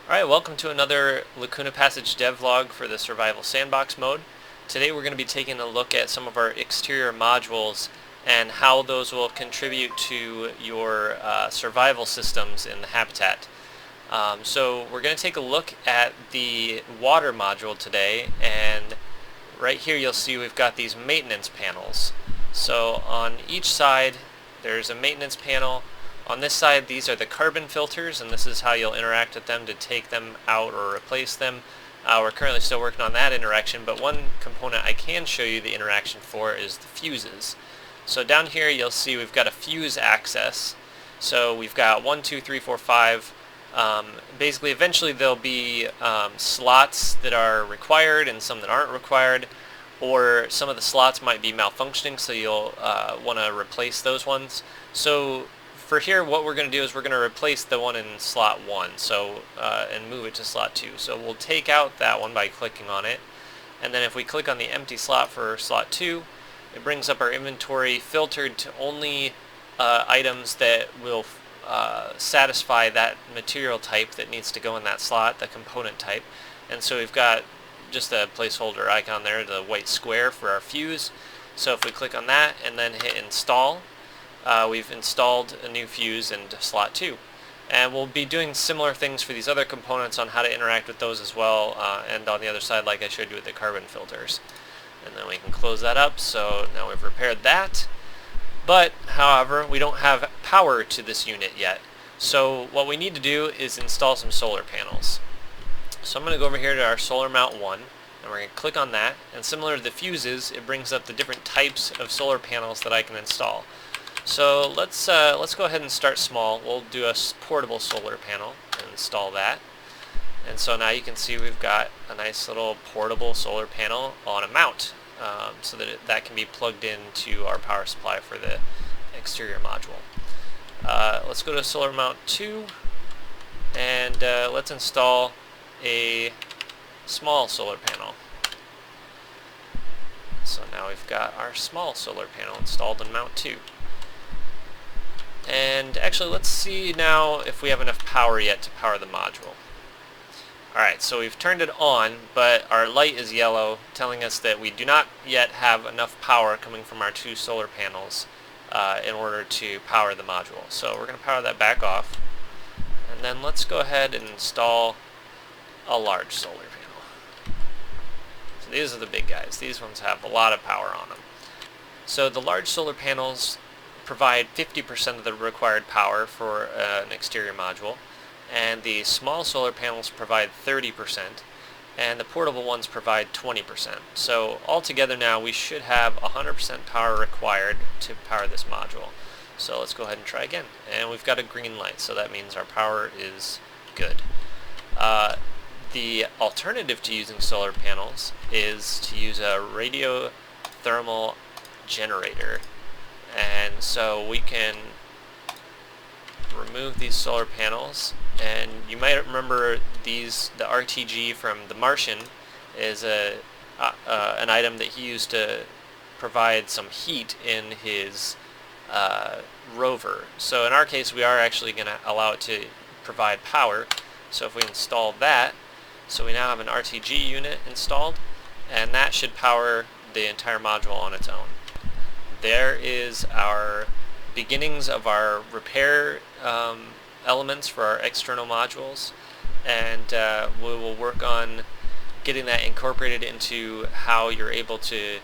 Alright, welcome to another Lacuna Passage devlog for the Survival Sandbox mode. Today we're going to be taking a look at some of our exterior modules and how those will contribute to your survival systems in the habitat. So we're going to take a look at the water module today, and right here you'll see we've got these maintenance panels. So on each side there's a maintenance panel. On this side, these are the carbon filters, and this is how you'll interact with them to take them out or replace them. We're currently still working on that interaction, but one component I can show you the interaction for is the fuses. So down here you'll see we've got a fuse access. So we've got 1, 2, 3, 4, 5. Basically, eventually there'll be slots that are required and some that aren't required, or some of the slots might be malfunctioning, so you'll want to replace those ones. So for here, what we're going to do is we're going to replace the one in slot 1 and move it to slot 2. So we'll take out that one by clicking on it, and then if we click on the empty slot for slot 2, it brings up our inventory filtered to only items that will satisfy that material type that needs to go in that slot, the component type. And so we've got just a placeholder icon there, the white square for our fuse. So if we click on that and then hit install, we've installed a new fuse into slot 2. And we'll be doing similar things for these other components on how to interact with those as well, and on the other side like I showed you with the carbon filters. And then we can close that up. So now we've repaired that. But, however, we don't have power to this unit yet. So what we need to do is install some solar panels. So I'm going to go over here to our solar mount 1, and we're going to click on that. And similar to the fuses, it brings up the different types of solar panels that I can install. So let's go ahead and start small. We'll do a portable solar panel and install that. And so now you can see we've got a nice little portable solar panel on a mount, so that that can be plugged into our power supply for the exterior module. Let's go to solar mount 2, and let's install a small solar panel. So now we've got our small solar panel installed in mount 2. And actually, let's see now if we have enough power yet to power the module. Alright, so we've turned it on, but our light is yellow, telling us that we do not yet have enough power coming from our 2 solar panels in order to power the module. So we're going to power that back off, and then let's go ahead and install a large solar panel. So these are the big guys. These ones have a lot of power on them. So the large solar panels provide 50% of the required power for an exterior module, and the small solar panels provide 30%, and the portable ones provide 20%. So altogether now we should have 100% power required to power this module. So let's go ahead and try again. And we've got a green light, so that means our power is good. The alternative to using solar panels is to use a radiothermal generator. And so we can remove these solar panels, and you might remember the RTG from The Martian is an item that he used to provide some heat in his rover. So in our case we are actually going to allow it to provide power. So if we install that, so we now have an RTG unit installed, and that should power the entire module on its own. There is our beginnings of our repair elements for our external modules, and we will work on getting that incorporated into how you're able to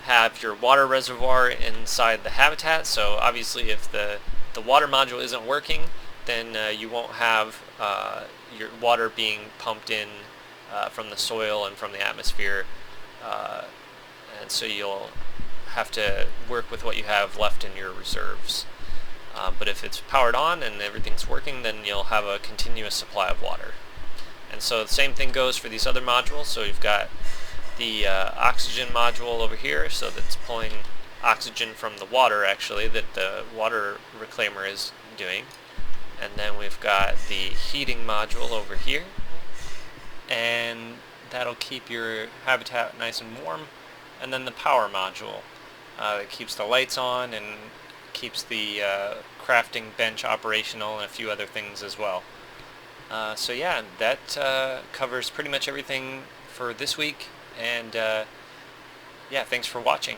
have your water reservoir inside the habitat. So obviously if the water module isn't working, then you won't have your water being pumped in from the soil and from the atmosphere, and so you'll have to work with what you have left in your reserves. But if it's powered on and everything's working, then you'll have a continuous supply of water. And so the same thing goes for these other modules. So you've got the oxygen module over here, so that's pulling oxygen from the water actually that the water reclaimer is doing. And then we've got the heating module over here, and that'll keep your habitat nice and warm. And then the power module that keeps the lights on and keeps the crafting bench operational and a few other things as well. So yeah, that covers pretty much everything for this week, and yeah, thanks for watching.